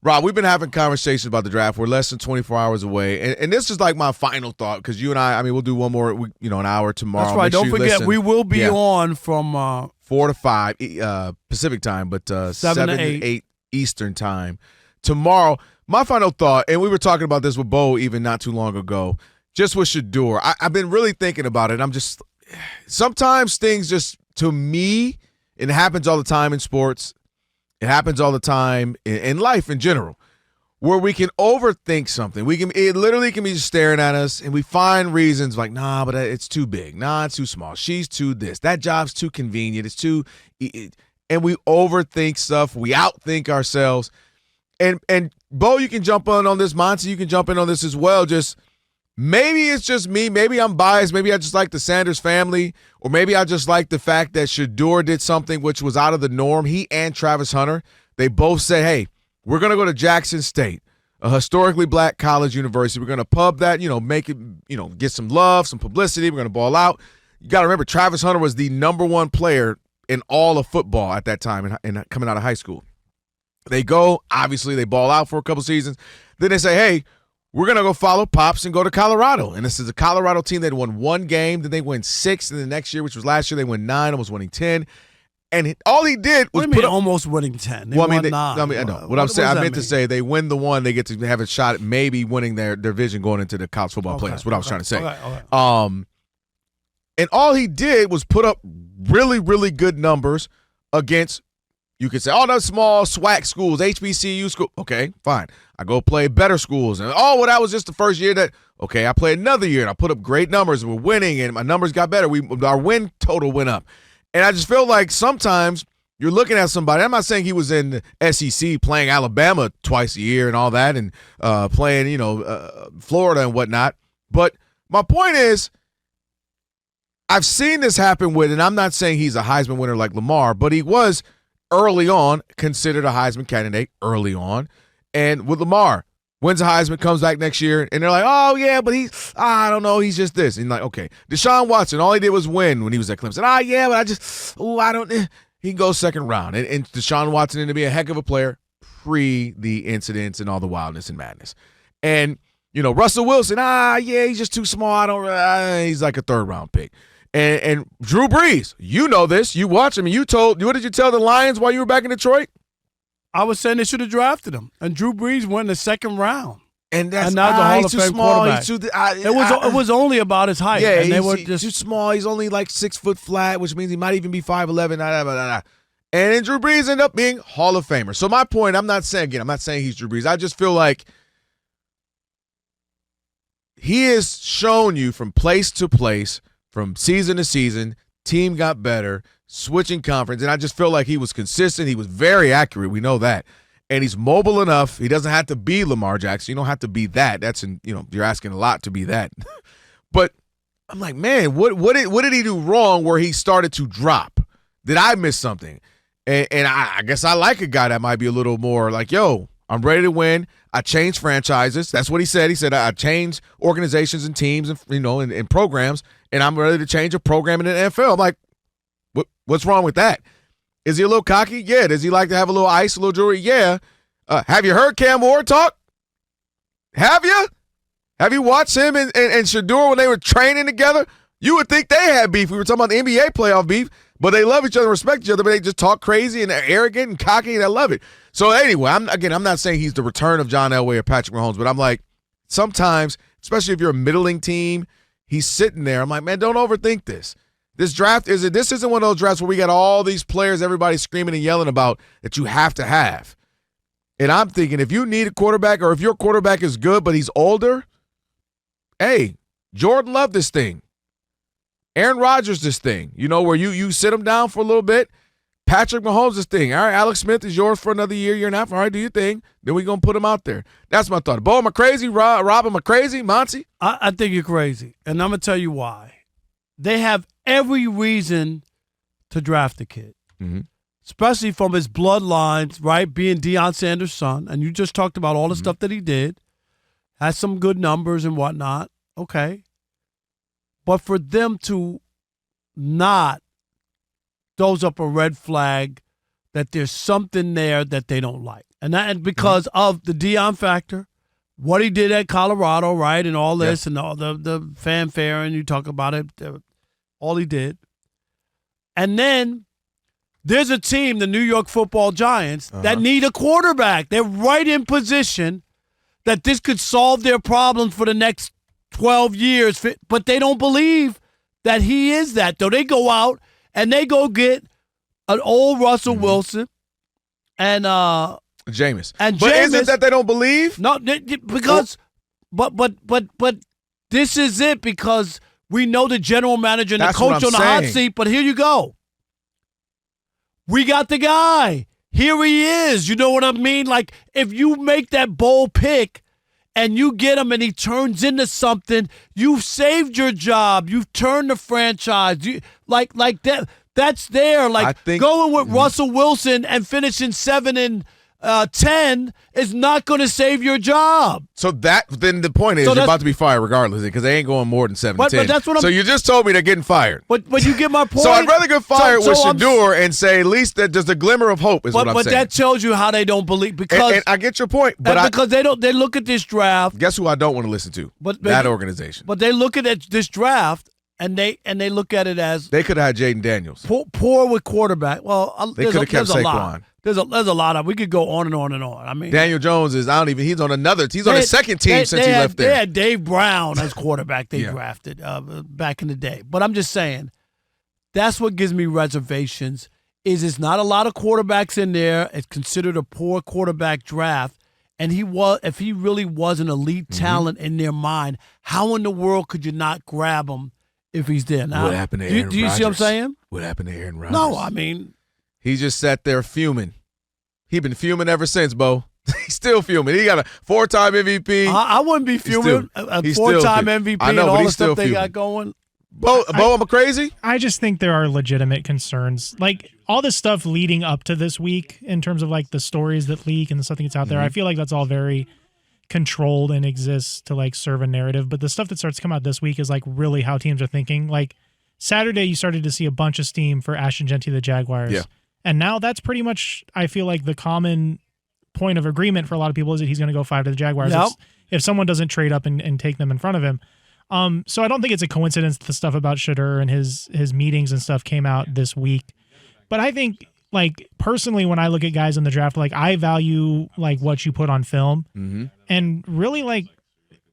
Rob, we've been having conversations about the draft. We're less than 24 hours away. And this is like my final thought because you and I mean, we'll do one more, an hour tomorrow. That's right. Make Don't sure forget, we will be on from 4 to 5 Pacific time, but 7 to 8 Eastern time tomorrow. My final thought, and we were talking about this with Bo even not too long ago, just with Shedeur. I've been really thinking about it. Sometimes things just, to me, it happens all the time in sports. It happens all the time in life in general, where we can overthink something. It literally can be just staring at us, and we find reasons like, nah, but it's too big. Nah, it's too small. She's too this. That job's too convenient. It's too, and we overthink stuff. We outthink ourselves. And Bo, you can jump on this. Monty, you can jump in on this as well. Just maybe it's just me. Maybe I'm biased. Maybe I just like the Sanders family, or maybe I just like the fact that Shedeur did something which was out of the norm. He and Travis Hunter, they both said, hey, we're going to go to Jackson State, a historically black college university. We're going to pub that, make it, get some love, some publicity. We're going to ball out. You got to remember, Travis Hunter was the number one player in all of football at that time in coming out of high school. They go, obviously, they ball out for a couple seasons. Then they say, hey, we're going to go follow Pops and go to Colorado. And this is a Colorado team that won one game. Then they win 6. And the next year, which was last year, they won 9, almost winning 10. And all he did was almost winning 10. They won 9. I know. What I'm saying, I meant to say, they win the one, they get to have a shot at maybe winning their division going into the college football playoffs. What I was trying to say. Okay. And all he did was put up really, really good numbers against, you could say, that's small SWAC schools, HBCU school. Okay, fine. I go play better schools. And, that was just the first year that, okay, I played another year and I put up great numbers and we're winning and my numbers got better. Our win total went up. And I just feel like sometimes you're looking at somebody. I'm not saying he was in the SEC playing Alabama twice a year and all that and playing, Florida and whatnot. But my point is, I've seen this happen with, and I'm not saying he's a Heisman winner like Lamar, but he was early on considered a Heisman candidate early on. And with Lamar, wins a Heisman, comes back next year, and they're like, oh, yeah, but I don't know, he's just this. And like, okay. Deshaun Watson, all he did was win when he was at Clemson. But he can go second round. And Deshaun Watson ended up being a heck of a player pre the incidents and all the wildness and madness. And, Russell Wilson, he's just too small. He's like a third-round pick. And Drew Brees, you know this. You watch him. What did you tell the Lions while you were back in Detroit? I was saying they should have drafted him. And Drew Brees went in the second round. And that's now the Hall of Fame quarterback. It was only about his height. Yeah, and he's too small. He's only like 6 foot flat, which means he might even be 5'11". And then Drew Brees ended up being Hall of Famer. So my point, I'm not saying he's Drew Brees. I just feel like he has shown you from place to place, from season to season, team got better, switching conference, and I just feel like he was consistent. He was very accurate. We know that. And he's mobile enough. He doesn't have to be Lamar Jackson. You don't have to be that. You're asking a lot to be that. But I'm like, man, what did he do wrong where he started to drop? Did I miss something? And I guess I like a guy that might be a little more like, yo, I'm ready to win. I changed franchises. That's what he said. He said, I changed organizations and teams and programs, and I'm ready to change a program in the NFL. I'm like, what's wrong with that? Is he a little cocky? Yeah. Does he like to have a little ice, a little jewelry? Yeah. Have you heard Cam Ward talk? Have you? Have you watched him and Shedeur when they were training together? You would think they had beef. We were talking about the NBA playoff beef, but they love each other, respect each other, but they just talk crazy and they're arrogant and cocky, and I love it. So anyway, I'm not saying he's the return of John Elway or Patrick Mahomes, but I'm like, sometimes, especially if you're a middling team, he's sitting there. I'm like, man, don't overthink this. This draft isn't one of those drafts where we got all these players, everybody screaming and yelling about that you have to have. And I'm thinking, if you need a quarterback, or if your quarterback is good but he's older, hey, Jordan Love this thing. Aaron Rodgers this thing. Where you sit him down for a little bit. Patrick Mahomes this thing. All right, Alex Smith is yours for another year and a half. All right, do your thing. Then we're going to put him out there. That's my thought. Bo, am I crazy? Rob, am I crazy? Monty? I think you're crazy, and I'm going to tell you why. They have every reason to draft the kid, especially from his bloodlines, right, being Deion Sanders' son, and you just talked about all the stuff that he did, has some good numbers and whatnot, okay. But for them to not throws up a red flag that there's something there that they don't like. And because of the Deion factor, what he did at Colorado, right, and all this and all the fanfare, and you talk about it, all he did. And then there's a team, the New York Football Giants, that need a quarterback. They're right in position that this could solve their problems for the next 12 years, but they don't believe that he is that. So they go out and they go get an old Russell Wilson and Jameis. And but Jameis, isn't that they don't believe? No, because but this is it, because we know the general manager and the coach on the hot seat, but here you go. We got the guy. Here he is. You know what I mean? Like, if you make that bold pick and you get him and he turns into something, you've saved your job. You've turned the franchise. Like that. That's there. Like, going with Russell Wilson and finishing 7-10 is not going to save your job. So then the point is you're about to be fired regardless, because they ain't going more than 7-10. But that's what so you just told me they're getting fired. But you get my point. So I'd rather get fired with Shedeur and say at least that there's a glimmer of hope is what I'm saying. But that tells you how they don't believe, because and I get your point. But because they look at this draft. Guess who I don't want to listen to? That organization. But they look at this draft. And they look at it as they could have had Jaden Daniels. Poor with quarterback. Well, they could have kept Saquon. There's a lot of. We could go on and on and on. I mean, Daniel Jones is. He's on another. He's on a second team since he left there. They had Dave Brown as quarterback. They drafted back in the day. But I'm just saying, that's what gives me reservations. Is it's not a lot of quarterbacks in there. It's considered a poor quarterback draft. And if he really was an elite talent in their mind, how in the world could you not grab him? If he's there now, what happened to Aaron Rodgers? Do you see what I'm saying? What happened to Aaron Rodgers? No, I mean, he just sat there fuming. He been fuming ever since, Bo. He's still fuming. He got a 4-time MVP. I wouldn't be fuming. A 4-time MVP and all the stuff they got going. Bo, am I crazy? I just think there are legitimate concerns. Like, all this stuff leading up to this week in terms of, like, the stories that leak and the stuff that gets out there, I feel like that's all very controlled and exists to, like, serve a narrative. But the stuff that starts to come out this week is, like, really how teams are thinking. Like, Saturday you started to see a bunch of steam for Ashton Genty, the Jaguars. Yeah. And now that's pretty much, I feel like, the common point of agreement for a lot of people is that he's going to go 5 to the Jaguars if someone doesn't trade up and take them in front of him. So I don't think it's a coincidence that the stuff about Shedeur and his meetings and stuff came out this week. But I think, like, personally, when I look at guys in the draft, like, I value, like, what you put on film. And really, like,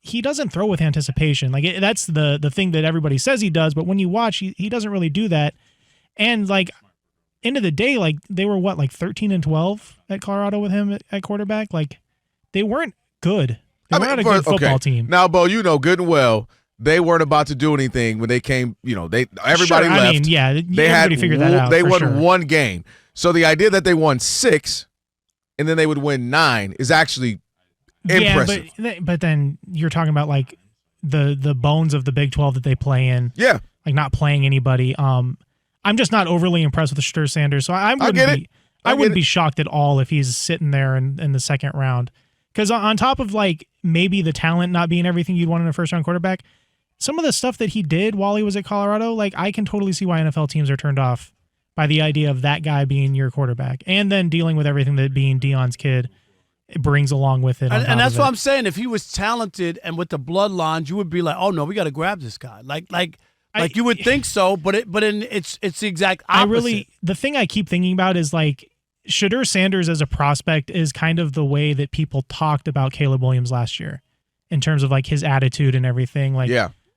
he doesn't throw with anticipation. Like, that's the thing that everybody says he does, but when you watch, he doesn't really do that. And, like, end of the day, like, they were, 13-12 at Colorado with him at quarterback? Like, they weren't good. They weren't a good football team. Now, Bo, you know good and well, they weren't about to do anything when they came, everybody left. I mean, yeah, everybody figured that out. They won one game. So the idea that they won 6 and then they would win 9 is actually impressive. But then you're talking about, like, the bones of the Big 12 that they play in. Yeah. Like, not playing anybody. I'm just not overly impressed with Shedeur Sanders. So I wouldn't be shocked at all if he's sitting there in the second round. Because on top of, like, maybe the talent not being everything you'd want in a first-round quarterback, some of the stuff that he did while he was at Colorado, like, I can totally see why NFL teams are turned off by the idea of that guy being your quarterback, and then dealing with everything that being Deion's kid brings along with it. And that's what I'm saying. If he was talented and with the bloodlines, you would be like, oh no, we got to grab this guy. Like you would think so, but it's the exact opposite. The thing I keep thinking about is, like, Shedeur Sanders as a prospect is kind of the way that people talked about Caleb Williams last year in terms of, like, his attitude and everything. Like,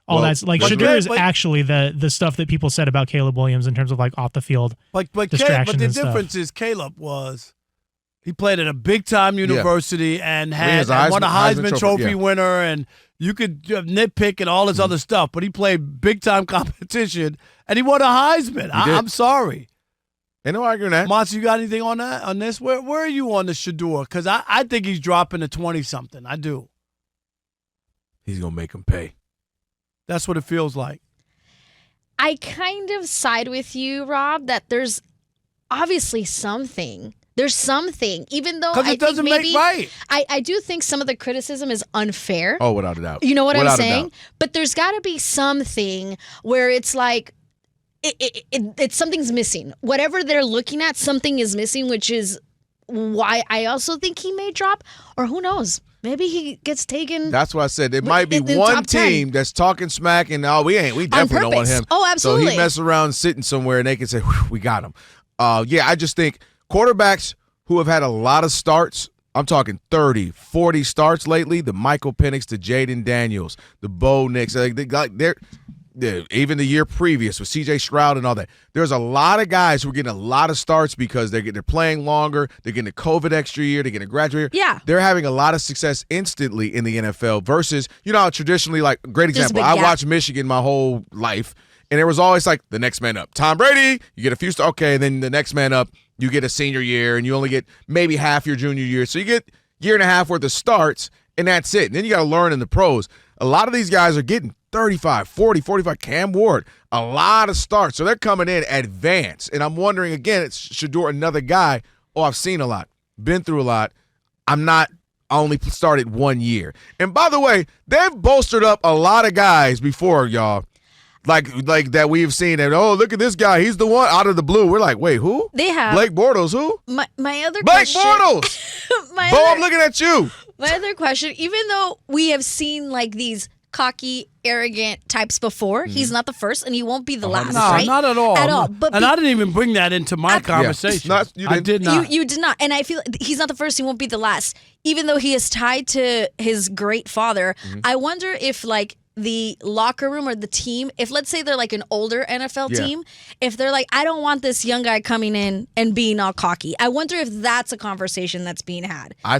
that's like Shedeur is actually the stuff that people said about Caleb Williams in terms of, like, off the field distractions. But the difference is Caleb he played at a big time university and won a Heisman Trophy winner, and you could nitpick and all this other stuff, but he played big time competition and he won a Heisman. I'm sorry. Ain't no arguing that. Monty, you got anything on that? On this? Where are you on the Shedeur? Because I think he's dropping to 20-something. I do. He's going to make him pay. That's what it feels like. I kind of side with you, Rob, that there's obviously something. There's something, even though I doesn't think maybe, make right. I do think some of the criticism is unfair. Oh, without a doubt. You know what I'm saying? But there's got to be something where it's like, it's something's missing. Whatever they're looking at, something is missing, which is why I also think he may drop, or who knows? Maybe he gets taken. That's what I said. There might be in the one top 10. team that's talking smack, and we definitely don't want him. Oh, absolutely. So he mess around sitting somewhere, and they can say, we got him. I just think quarterbacks who have had a lot of starts, I'm talking 30, 40 starts lately, the Michael Penix, the Jaden Daniels, the Bo Nix, they're even the year previous with C.J. Stroud and all that. There's a lot of guys who are getting a lot of starts because they're playing longer. They're getting a COVID extra year. They're getting a graduate year. Yeah. They're having a lot of success instantly in the NFL versus, how traditionally, like, great example, big I gap. watched Michigan my whole life, and it was always like the next man up. Tom Brady, you get a few starts. Okay, then the next man up, you get a senior year, and you only get maybe half your junior year. So you get year and a half worth of starts, and that's it. And then you got to learn in the pros. A lot of these guys are getting 35, 40, 45. Cam Ward, a lot of starts. So they're coming in advanced. And I'm wondering, again, it's Shedeur, another guy. I've seen a lot, been through a lot. I only started 1 year. And by the way, they've bolstered up a lot of guys before, y'all. Like that we've seen that, look at this guy. He's the one out of the blue. We're like, wait, who? They have Blake Bortles, who? My other Blake question. Bortles! I'm looking at you. My other question, even though we have seen like these cocky, arrogant types before, he's not the first and he won't be the last, No, right? not at all. At all. But I didn't even bring that into my conversation. You I did not. You did not. And I feel he's not the first, he won't be the last. Even though he is tied to his great father, I wonder if like the locker room or the team, if let's say they're like an older NFL team, if they're like, I don't want this young guy coming in and being all cocky. I wonder if that's a conversation that's being had. I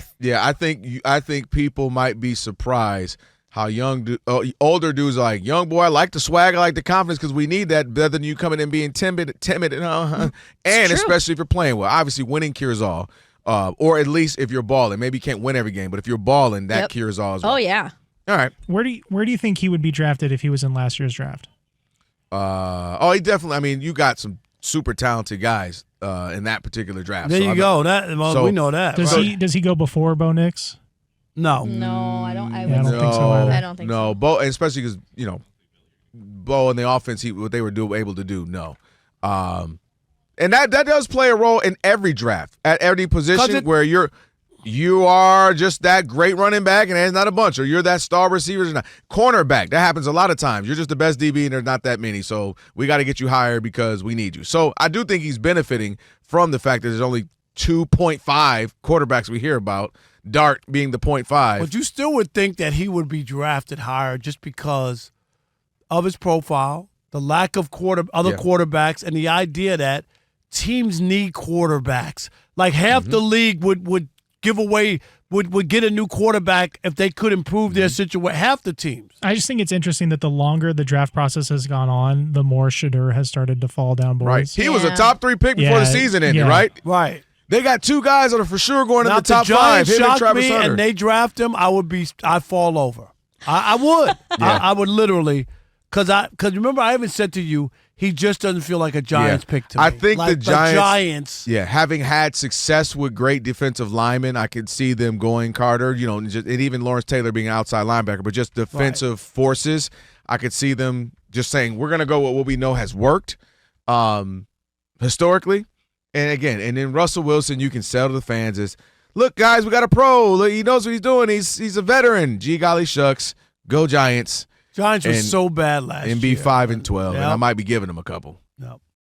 think people might be surprised how older dudes are like, young boy, I like the swag, I like the confidence because we need that better than you coming in being timid, and especially if you're playing well. Obviously, winning cures all, or at least if you're balling. Maybe you can't win every game, but if you're balling, that cures all as well. Oh yeah. All right. Where do you think he would be drafted if he was in last year's draft? He definitely. I mean, you got some super talented guys in that particular draft. There you go. We know that. Does he go before Bo Nix? No. No, I don't. I don't wouldn't think so either. I don't think so. No, Bo, especially because Bo in the offense, what they were able to do. No, and that does play a role in every draft at every position where you are just that great running back and there's not a bunch, or you're that star receiver. Not. Cornerback, that happens a lot of times. You're just the best DB and there's not that many, so we got to get you higher because we need you. So I do think he's benefiting from the fact that there's only 2.5 quarterbacks we hear about, Dart being the 0.5. But you still would think that he would be drafted higher just because of his profile, the lack of quarterbacks, and the idea that teams need quarterbacks. Like half the league would give away, would get a new quarterback if they could improve their situation. Half the teams. I just think it's interesting that the longer the draft process has gone on, the more Shedeur has started to fall down boards. Right. He was a top 3 pick before the season ended, right? Right. They got 2 guys that are for sure going in the top 5. Giants Him and shocked Travis me, Hunter. and they draft him. I'd fall over. I would. I would literally, because remember I even said to you, he just doesn't feel like a Giants pick to me. I think like the Giants, having had success with great defensive linemen, I could see them going Carter, and even Lawrence Taylor being an outside linebacker, but just defensive forces, I could see them just saying, we're going to go with what we know has worked historically. And then Russell Wilson, you can sell to the fans as, look, guys, we got a pro. Look, he knows what he's doing. He's a veteran. Gee golly shucks. Go Giants. Giants were so bad last year. And be 5-12, and I might be giving them a couple. No.